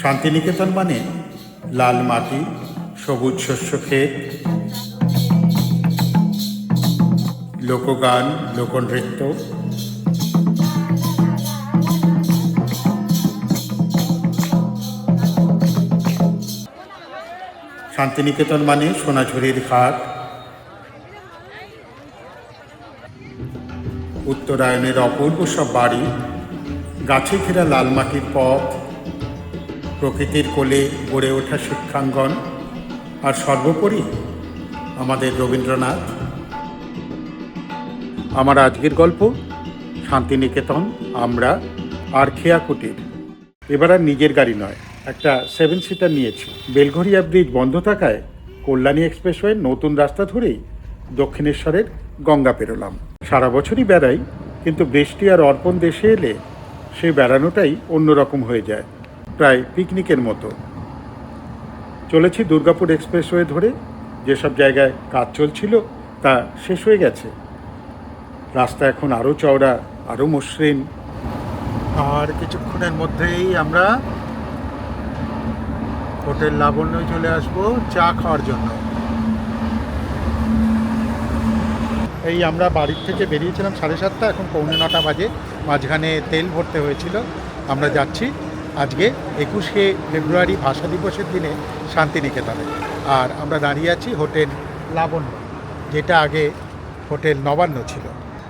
শান্তিনিকেতন মানে লাল মাটি, সবুজ শস্য ক্ষেত, লোকগান, লোকনৃত্য, শান্তিনিকেতন মানে সোনাঝুরির ঘাট, উত্তরায়ণের অপূর্ব সব বাড়ি, গাছে ঘেরা লাল মাটির পথ, প্রকৃতির কোলে গড়ে ওঠা শিক্ষাঙ্গন, আর সর্বোপরি আমাদের রবীন্দ্রনাথ। আমার আজকের গল্প শান্তিনিকেতন, আমরা আর খেয়া কুটির। এবার আর নিজের গাড়ি নয়, একটা 7 সিটার নিয়েছি। বেলঘরিয়া ব্রিজ বন্ধ থাকায় কল্যাণী এক্সপ্রেসওয়ে নতুন রাস্তা ধরেই দক্ষিণেশ্বরের গঙ্গা পেরোলাম। সারা বছরই বেড়াই, কিন্তু বৃষ্টি আর অর্পণ দেশে এলে সে বেড়ানোটাই অন্যরকম হয়ে যায়, প্রায় পিকনিকের মতো। চলেছি দুর্গাপুর এক্সপ্রেসওয়ে ধরে। যেসব জায়গায় কাজ চলছিল তা শেষ হয়ে গেছে। রাস্তা এখন আরও চওড়া, আরও মসৃণ। আর কিছুক্ষণের মধ্যেই আমরা হোটেল লাবণ্যয় চলে আসবো চা খাওয়ার জন্য। এই আমরা বাড়ির থেকে বেরিয়েছিলাম 7:30, এখন 8:45 বাজে। মাঝখানে তেল ভরতে হয়েছিল। আমরা যাচ্ছি আজকে 21শে ফেব্রুয়ারি ভাষা দিবসের দিনে শান্তিনিকেতনে। আর আমরা দাঁড়িয়ে আছি হোটেল লাবণ্য, যেটা আগে হোটেল নবান্ন ছিল।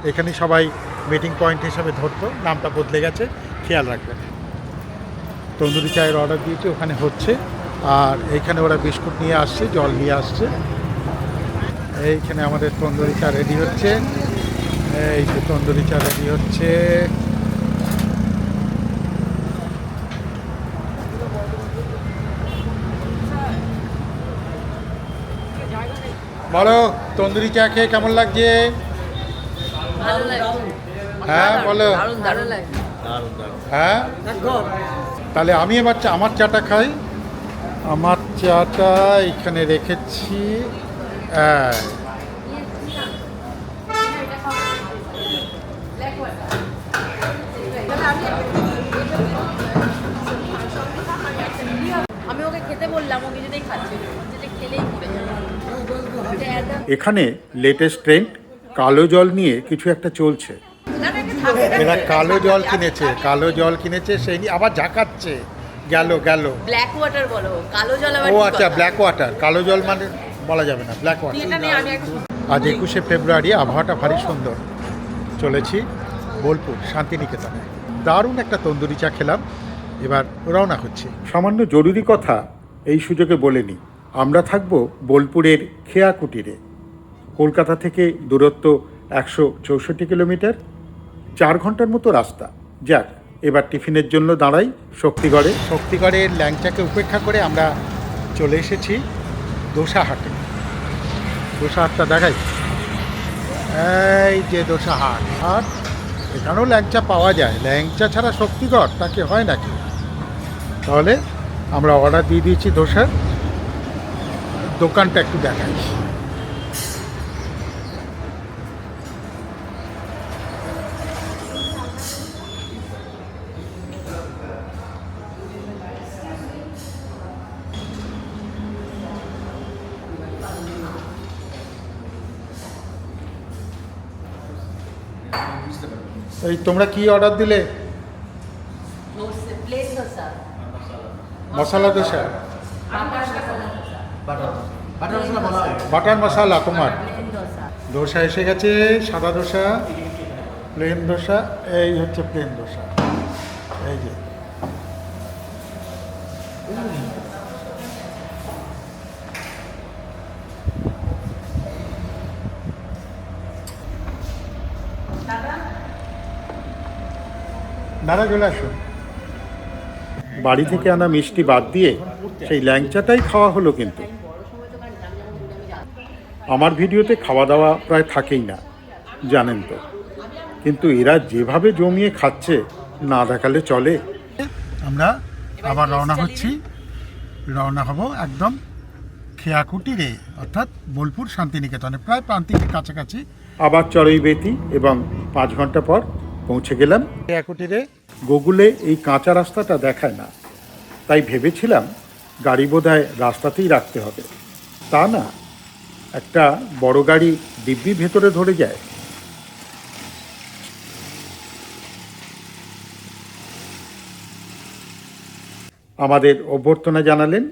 এখানে সবাই মিটিং পয়েন্ট হিসাবে ধরতো, নামটা বদলে গেছে, খেয়াল রাখবেন। তন্দুরি চায়ের অর্ডার দিয়েছি, ওখানে হচ্ছে। আর এইখানে ওরা বিস্কুট নিয়ে আসছে, জল নিয়ে আসছে। এইখানে আমাদের তন্দুরি চা রেডি হচ্ছে। এই যে তন্দুরি চা রেডি হচ্ছে। বলো, তন্দুরি চা খেয়ে কেমন লাগছে? হ্যাঁ বলো। হ্যাঁ, তাহলে আমি এবার আমার চাটা খাই। আমার চাটা এখানে রেখেছি। আমি ওকে খেতে বললাম, ও কিছুতেই খাচ্ছে না, যেটা খেলেই পড়ে যাবে। এখানে লেটেস্ট ট্রেন্ড কালো জল নিয়ে কিছু একটা চলছে। এরা কালো জল কিনেছে, সেই নিয়ে আবার ঝাঁকাচ্ছে। গেল ব্ল্যাক ওয়াটার বলো, কালো জল আবার? ও আচ্ছা, ব্ল্যাক ওয়াটার। কালো জল মানে বলা যাবে না, ব্ল্যাক ওয়াটার। আজ 21শে ফেব্রুয়ারি, আবহাওয়াটা ভারী সুন্দর। চলেছি বোলপুর শান্তিনিকেতনে। দারুণ একটা তন্দুরি চা খেলাম, এবার রওনা হচ্ছে। সামান্য জরুরি কথা এই সুযোগে বলে নিই, আমরা থাকবো বোলপুরের খেয়া কুটিরে। কলকাতা থেকে দূরত্ব 164 কিলোমিটার, 4 ঘন্টার মতো রাস্তা। যাক, এবার টিফিনের জন্য দাঁড়াই শক্তিগড়ের ল্যাংচাকে উপেক্ষা করে আমরা চলে এসেছি দোসাহাটে। দোসাহাটটা দেখাই, এই যে দোসাহাট। আর এখানেও ল্যাংচা পাওয়া যায়। ল্যাংচা ছাড়া শক্তিগড় তাকে হয় নাকি? তাহলে আমরা অর্ডার দিয়ে দিয়েছি দোসার। দোকানটা একটু দেখাই। এই তোমরা কি অর্ডার দিলে? মশলা দোসা, বাটার মশলা। তোমার দোসা এসে গেছে, সাদা দোসা, প্লেন দোসা। এই হচ্ছে প্লেন দোসা। এই যে দাদা চলে আসুন। বাড়ি থেকে আনা মিষ্টি বাদ দিয়ে সেই ল্যাংচাটাই খাওয়া হলো। কিন্তু আমার ভিডিওতে খাওয়া দাওয়া প্রায় থাকেই না, জানেন তো। কিন্তু এরা যেভাবে জমিয়ে খাচ্ছে, না দেখালে চলে। আমরা আবার রওনা হব একদম খেয়া কুটিরে, অর্থাৎ বোলপুর শান্তিনিকেতনে, প্রায় প্রান্তিকের কাছাকাছি। আবার চড়ুইবেতি, এবং 5 ঘন্টা পর পৌঁছে গেলাম খেয়া কুটিরে। গুগলে এই কাঁচা রাস্তাটা দেখায় না, তাই ভেবেছিলাম গাড়ি বোধহয় রাস্তাতেই রাখতে হবে। তা না, একটা বড় গাড়ি দিব্যি ভেতরে ধরে যায়। আমাদের অভ্যর্থনা জানালেন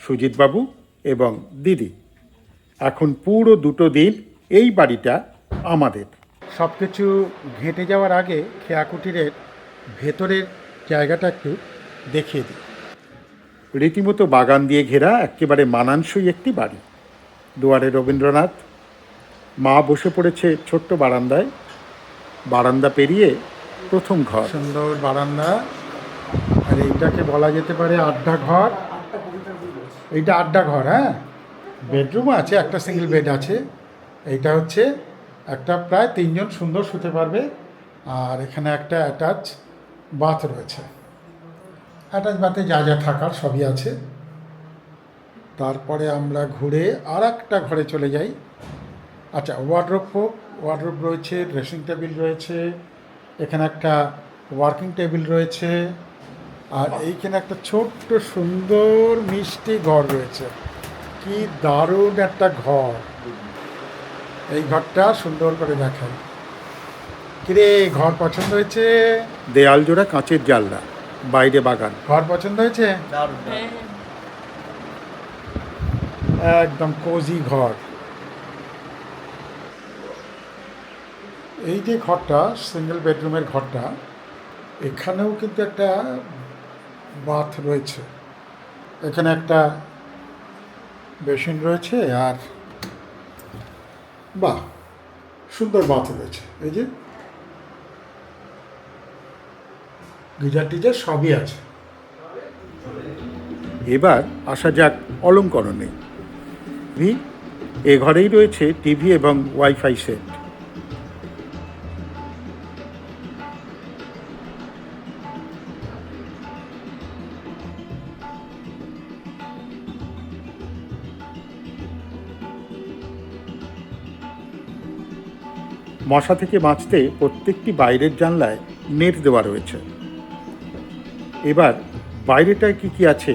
সুজিতবাবু এবং দিদি। এখন পুরো 2 দিন এই বাড়িটা আমাদের। সব কিছু ঘেঁটে যাওয়ার আগে খেয়াকুটিরের ভেতরের জায়গাটা একটু দেখিয়ে দিই। রীতিমতো বাগান দিয়ে ঘেরা একেবারে মানানসই একটি বাড়ি। দুয়ারে রবীন্দ্রনাথ, মা বসে পড়েছে ছোট্ট বারান্দায়। বারান্দা পেরিয়ে প্রথম ঘর, সুন্দর বারান্দা। আর এইটাকে বলা যেতে পারে আড্ডা ঘর। এইটা আড্ডা ঘর, হ্যাঁ। বেডরুম আছে, একটা সিঙ্গেল বেড আছে। এইটা হচ্ছে একটা প্রায় 3 জন সুন্দর শুতে পারবে। আর এখানে একটা অ্যাটাচ বাথ রয়েছে। অ্যাটাচ বাথে যা যা থাকার সবই আছে। তারপরে আমরা ঘুরে আর একটা ঘরে চলে যাই। আচ্ছা, ওয়ার্ডরোব রয়েছে, ড্রেসিং টেবিল রয়েছে, এখানে একটা ওয়ার্কিং টেবিল রয়েছে, আর এইখানে একটা ছোট্ট সুন্দর মিষ্টি ঘর রয়েছে। কি দারুণ একটা ঘর! এই ঘরটা সুন্দর করে দেখাই। কিরে, ঘর পছন্দ হয়েছে? দেয়াল জোড়া কাঁচের জানলা, বাইরে বাগান। ঘর পছন্দ হয়েছে? একদম কোজি ঘর। এই যে ঘরটা, সিঙ্গেল বেডরুমের ঘরটা, এখানেও কিন্তু একটা বাথ রয়েছে। এখানে একটা বেসিন রয়েছে, আর বাহ, সুন্দর বাথ রয়েছে। এই যে গিজার টিজার সবই আছে। এবার আসা যাক অলঙ্করণে। এ ঘরেই রয়েছে টিভি এবং ওয়াইফাই সেট। মশা থেকে বাঁচতে প্রত্যেকটি বাইরের জানলায় নেট দেওয়া রয়েছে। এবার বাইরেটায় কি আছে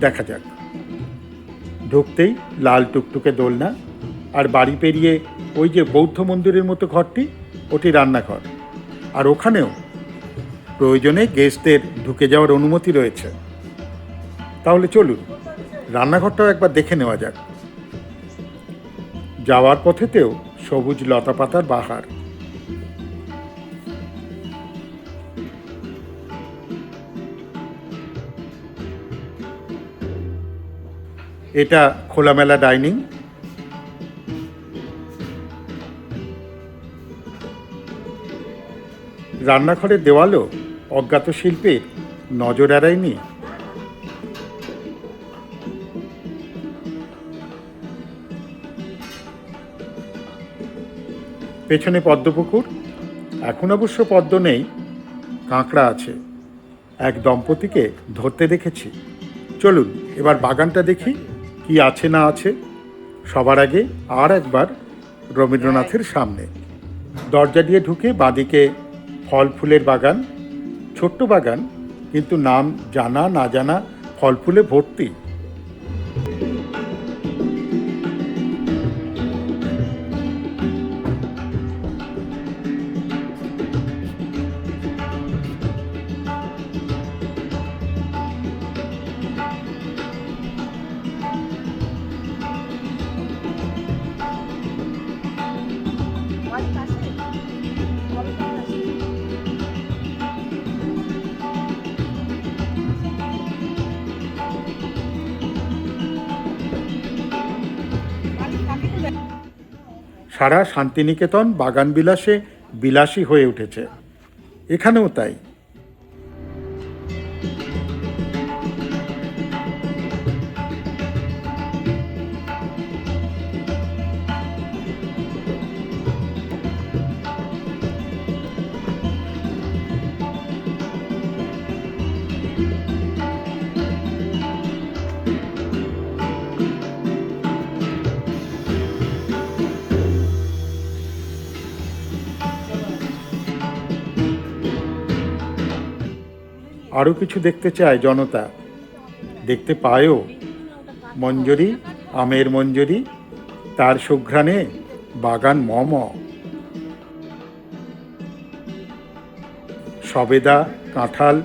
দেখা যাক। ঢুকতেই লাল টুকটুকে দোলনা, আর বাড়ি পেরিয়ে ওই যে বৌদ্ধ মন্দিরের মতো ঘরটি, ওটি রান্নাঘর। আর ওখানেও প্রয়োজনে গেস্টদের ঢুকে যাওয়ার অনুমতি রয়েছে। তাহলে চলুন রান্নাঘরটাও একবার দেখে নেওয়া যাক। যাওয়ার পথেতেও সবুজ লতাপাতার বাহার। এটা খোলামেলা ডাইনিং। রান্নাঘরের দেওয়ালও অজ্ঞাত শিল্পের নজর এড়ায়নি। পেছনে পদ্মপুকুর। এখন অবশ্য পদ্ম নেই, কাঁকড়া আছে। এক দম্পতিকে ধরতে দেখেছি। চলুন এবার বাগানটা দেখি কি আছে না আছে। সবার আগে আর একবার রবীন্দ্রনাথের সামনে। দরজা দিয়ে ঢুকে বাঁদিকে ফল ফুলের বাগান। ছোট্ট বাগান, কিন্তু নাম জানা না জানা ফল ফুলে ভর্তি। সারা শান্তিনিকেতন বাগান বিলাসে বিলাসী হয়ে উঠেছে। এখানেও তাই। আরও কিছু দেখতে চায় জনতা। দেখতে পায়ও মঞ্জরি, আমের মঞ্জরি, তার সুঘ্রাণে বাগান মম। সবেদা, কাঁঠাল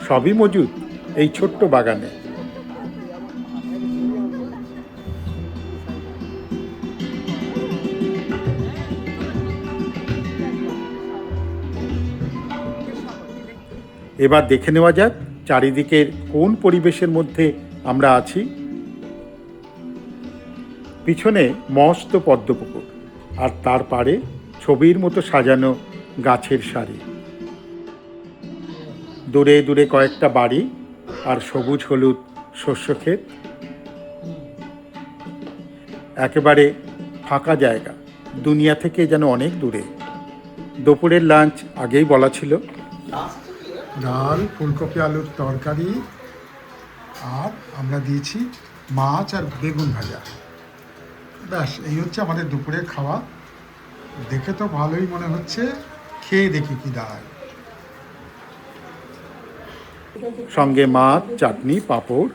সবই মজুদ এই ছোট্ট বাগানে। এবার দেখে নেওয়া যাক চারিদিকের কোন পরিবেশের মধ্যে আমরা আছি। পিছনে মস্ত পদ্মপুকুর, আর তার পাড়ে ছবির মতো সাজানো গাছের সারি। দূরে দূরে কয়েকটা বাড়ি আর সবুজ হলুদ শস্যক্ষেত। একেবারে ফাঁকা জায়গা, দুনিয়া থেকে যেন অনেক দূরে। দুপুরের লাঞ্চ আগেই বলা ছিল, ডাল, ফুলকপি আলুর তরকারি, আর আমরা দিয়েছি মাছ আর বেগুন ভাজা। ব্যাস, এই হচ্ছে আমাদের দুপুরের খাওয়া। দেখে তো ভালোই মনে হচ্ছে, খেয়ে দেখি কি দাঁড়ায়। সঙ্গে মাছ, চাটনি, পাঁপড়।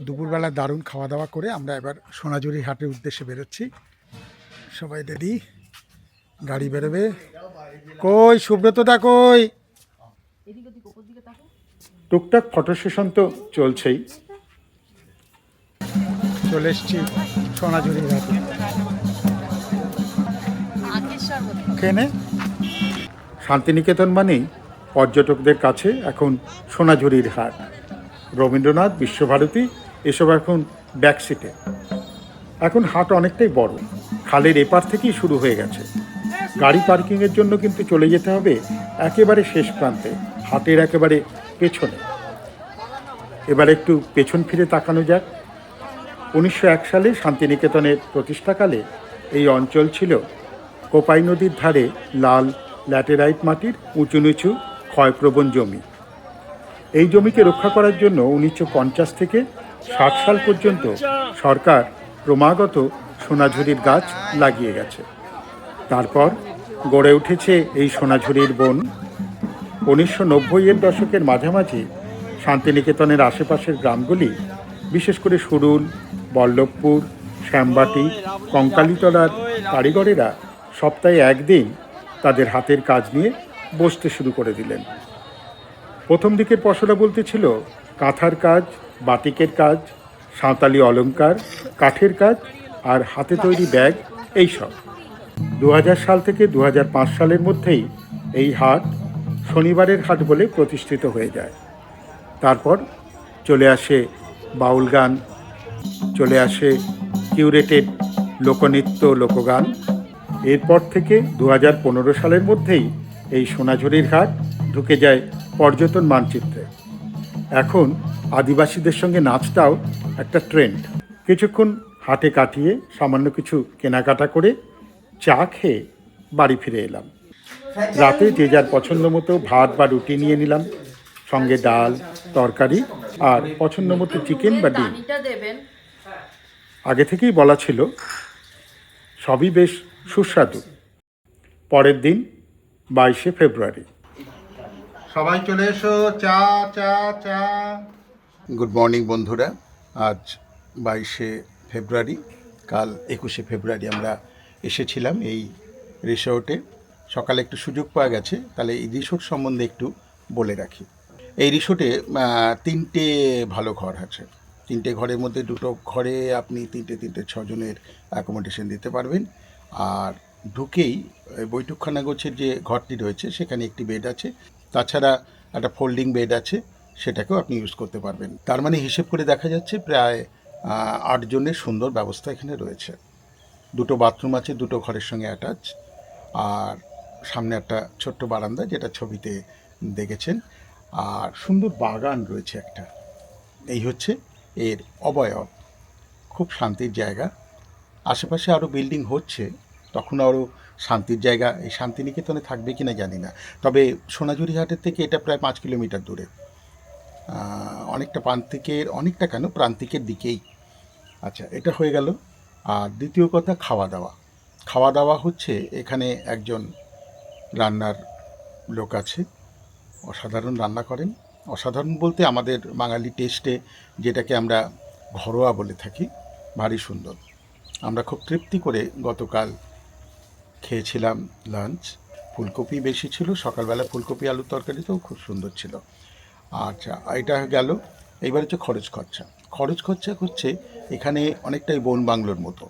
দুপুরবেলা দারুণ খাওয়া দাওয়া করে আমরা এবার সোনাঝুরি হাটের উদ্দেশ্যে বেরোচ্ছি। সবাই রেডি, গাড়ি বেরোবে। কই সুব্রতদা কই? টুকটাক ফটো সেশন তো চলছেই। চলে এসছি সোনাঝুরি ঘাটে। এখানে শান্তিনিকেতন মানেই পর্যটকদের কাছে এখন সোনাঝুরির হাট। রবীন্দ্রনাথ, বিশ্বভারতী এসব এখন ব্যাকসিটে। এখন হাট অনেকটাই বড়, খালের এপার থেকেই শুরু হয়ে গেছে। গাড়ি পার্কিংয়ের জন্য কিন্তু চলে যেতে হবে একেবারে শেষ প্রান্তে, হাটের একেবারে পেছনে। এবার একটু পেছন ফিরে তাকানো যাক। 1901 সালে শান্তিনিকেতনের প্রতিষ্ঠাকালে এই অঞ্চল ছিল কোপাই নদীর ধারে লাল ল্যাটেরাইট মাটির উঁচু নিচু ক্ষয়প্রবণ জমি। এই জমিকে রক্ষা করার জন্য 1950 থেকে 60 সাল পর্যন্ত সরকার ক্রমাগত সোনাঝুরির গাছ লাগিয়ে গেছে। তারপর গড়ে উঠেছে এই সোনাঝুরির বন। 1990-এর দশকের মাঝামাঝি শান্তিনিকেতনের আশেপাশের গ্রামগুলি, বিশেষ করে সুরুল, বল্লভপুর, শ্যামবাটি, কঙ্কালীতলার কারিগরেরা সপ্তাহে একদিন তাদের হাতের কাজ নিয়ে বসতে শুরু করে দিলেন। প্রথম দিকের পসরা বলতে ছিল কাঁথার কাজ, বাটিকের কাজ, সাঁওতালি অলংকার, কাঠের কাজ আর হাতে তৈরি ব্যাগ, এইসব। 2000 সাল থেকে 2005 সালের মধ্যেই এই হাট শনিবারের হাট বলে প্রতিষ্ঠিত হয়ে যায়। তারপর চলে আসে বাউল গান, চলে আসে কিউরেটেড লোকনৃত্য, লোকগান। এরপর থেকে 2015 সালের মধ্যেই এই সোনাঝুরির হাট ঢুকে যায় পর্যটন মানচিত্রে। এখন আদিবাসীদের সঙ্গে নাচটাও একটা ট্রেন্ড। কিছুক্ষণ হাটে কাটিয়ে সামান্য কিছু কেনাকাটা করে চা খেয়ে বাড়ি ফিরে এলাম। রাতে যে যার পছন্দ মতো ভাত বা রুটি নিয়ে নিলাম, সঙ্গে ডাল, তরকারি আর পছন্দ মতো চিকেন বা ডিম। আগে থেকেই বলা ছিল, সবই বেশ সুস্বাদু। পরের দিন 22শে ফেব্রুয়ারি। সবাই চলে এসো, চা চা চা। গুড মর্নিং বন্ধুরা। আজ 22শে ফেব্রুয়ারি, কাল 21শে ফেব্রুয়ারি আমরা এসেছিলাম এই রিসোর্টে। সকালে একটু সুযোগ পাওয়া গেছে, তাহলে এই রিসোর্ট সম্বন্ধে একটু বলে রাখি। এই রিসোর্টে 3টে ভালো ঘর আছে। 3টে ঘরের মধ্যে 2টো ঘরে আপনি 3টে 6 জনের অ্যাকোমোডেশন দিতে পারবেন। আর ঢুকেই বৈঠকখানা গোছের যে ঘরটি রয়েছে সেখানে একটি বেড আছে, তাছাড়া একটা ফোল্ডিং বেড আছে, সেটাকেও আপনি ইউজ করতে পারবেন। তার মানে হিসেব করে দেখা যাচ্ছে প্রায় 8 জনের সুন্দর ব্যবস্থা এখানে রয়েছে। 2টো বাথরুম আছে, 2টো ঘরের সঙ্গে অ্যাটাচ, আর সামনে একটা ছোট্ট বারান্দা, যেটা ছবিতে দেখেছেন, আর সুন্দর বাগান রয়েছে একটা। এই হচ্ছে এর অবয়ব। খুব শান্তির জায়গা। আশেপাশে আরও বিল্ডিং হচ্ছে, তখন আরও শান্তির জায়গা এই শান্তিনিকেতনে থাকবে কি না জানি না। তবে সোনাঝুরি হাটের থেকে এটা প্রায় 5 কিলোমিটার দূরে, অনেকটা প্রান্তিকের দিকেই। আচ্ছা, এটা হয়ে গেল। আর দ্বিতীয় কথা, খাওয়া দাওয়া হচ্ছে এখানে একজন রান্নার লোক আছে, অসাধারণ রান্না করেন। অসাধারণ বলতে আমাদের বাঙালি টেস্টে যেটাকে আমরা ঘরোয়া বলে থাকি, ভারী সুন্দর। আমরা খুব তৃপ্তি করে গতকাল খেয়েছিলাম লাঞ্চ। ফুলকপি বেশি ছিল, সকালবেলা ফুলকপি আলুর তরকারিটাও খুব সুন্দর ছিল। আচ্ছা, এটা গেল। এইবার হচ্ছে খরচ খরচা। খরচ খরচা হচ্ছে এখানে অনেকটাই বন বাংলোর মতো।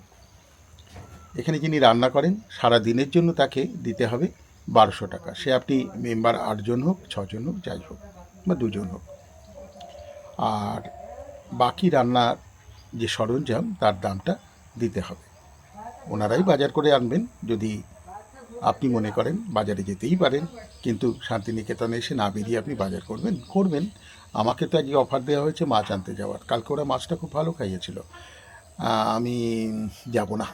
এখানে যিনি রান্না করেন সারা দিনের জন্য তাকে দিতে হবে 1200 টাকা। সে আপনি মেম্বার 8জন হোক, 6জন হোক, যাই হোক, বা 2জন হোক। আর বাকি রান্নার যে সরঞ্জাম তার দামটা দিতে হবে। ওনারাই বাজার করে আনবেন। যদি আপনি মনে করেন বাজারে যেতেই পারেন, কিন্তু শান্তিনিকেতনে এসে না বেরিয়ে আপনি বাজার করবেন। আমাকে তো আজকে অফার দেওয়া হয়েছে মাছ আনতে যাওয়ার। কালকে ওরা মাছটা খুব ভালো খাইয়েছিল। আমি যাব না।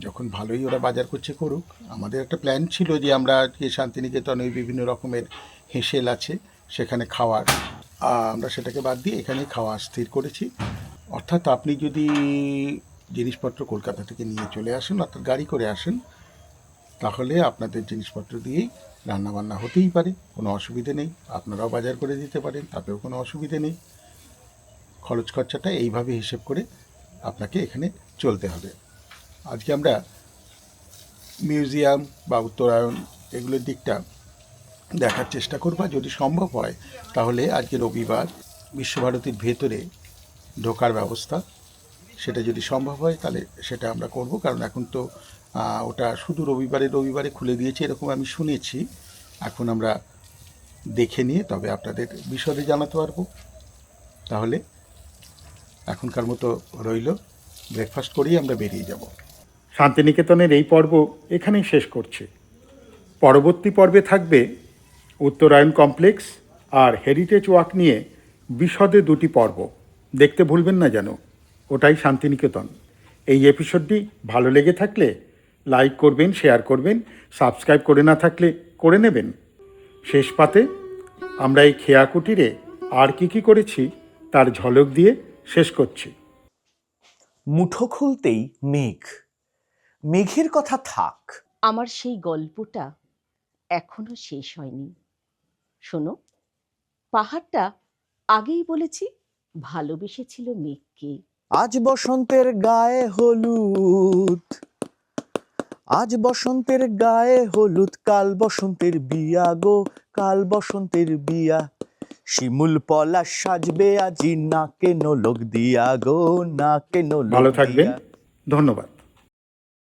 যখন ভালোই ওরা বাজার করছে করুক। আমাদের একটা প্ল্যান ছিল যে আমরা আজকে শান্তিনিকেতনে বিভিন্ন রকমের হেঁসেল আছে সেখানে খাওয়ার, আমরা সেটাকে বাদ দিয়ে এখানেই খাওয়া স্থির করেছি। অর্থাৎ আপনি যদি জিনিসপত্র কলকাতা থেকে নিয়ে চলে আসেন, অর্থাৎ গাড়ি করে আসেন, তাহলে আপনাদের জিনিসপত্র দিয়েই রান্নাবান্না হতেই পারে, কোনো অসুবিধে নেই। আপনারাও বাজার করে দিতে পারেন, তাতেও কোনো অসুবিধে নেই। খরচ খরচাটা এইভাবে হিসেব করে আপনাকে এখানে চলতে হবে। আজকে আমরা মিউজিয়াম বা উত্তরায়ণ এগুলোর দিকটা দেখার চেষ্টা করব। যদি সম্ভব হয় তাহলে আজকে রবিবার বিশ্বভারতীর ভেতরে ঢোকার ব্যবস্থা, সেটা যদি সম্ভব হয় তাহলে সেটা আমরা করব। কারণ এখন তো ওটা শুধু রবিবারে খুলে দিয়েছে এরকম আমি শুনেছি। এখন আমরা দেখে নিয়ে তবে আপনাদের বিশদে জানাতে পারবো। তাহলে এখনকার মতো রইল, ব্রেকফাস্ট করেই আমরা বেরিয়ে যাব। শান্তিনিকেতনের এই পর্ব এখানেই শেষ করছি। পরবর্তী পর্বে থাকবে উত্তরায়ণ কমপ্লেক্স আর হেরিটেজ ওয়াক নিয়ে বিশদে 2টি পর্ব। দেখতে ভুলবেন না যেন। ওটাই শান্তিনিকেতন। এই এপিসোডটি ভালো লেগে থাকলে লাইক করবেন, শেয়ার করবেন, সাবস্ক্রাইব করে না থাকলে করে নেবেন। শেষ পাতে আমরা এই খেয়া কুটিরে আর কি করেছি তার ঝলক দিয়ে শেষ করছি। মুঠো খুলতেই মেঘ, মেঘের কথা থাক। আমার সেই গল্পটা এখনো শেষ হয়নি। শোনো, পাহাড়টা আগেই বলেছি ভালোবেসেছিল মেঘকে। আজ বসন্তের গায়ে হলুদ, আজ বসন্তের গায়ে হলুদ, কাল বসন্তের বিয়া গো, কাল বসন্তের বিয়া। শিমুল পলাশ সাজবে আজি, নাকে নোলক দিয়া গো, নাকে নোলক দিয়া। ভালো থাকবেন, ধন্যবাদ।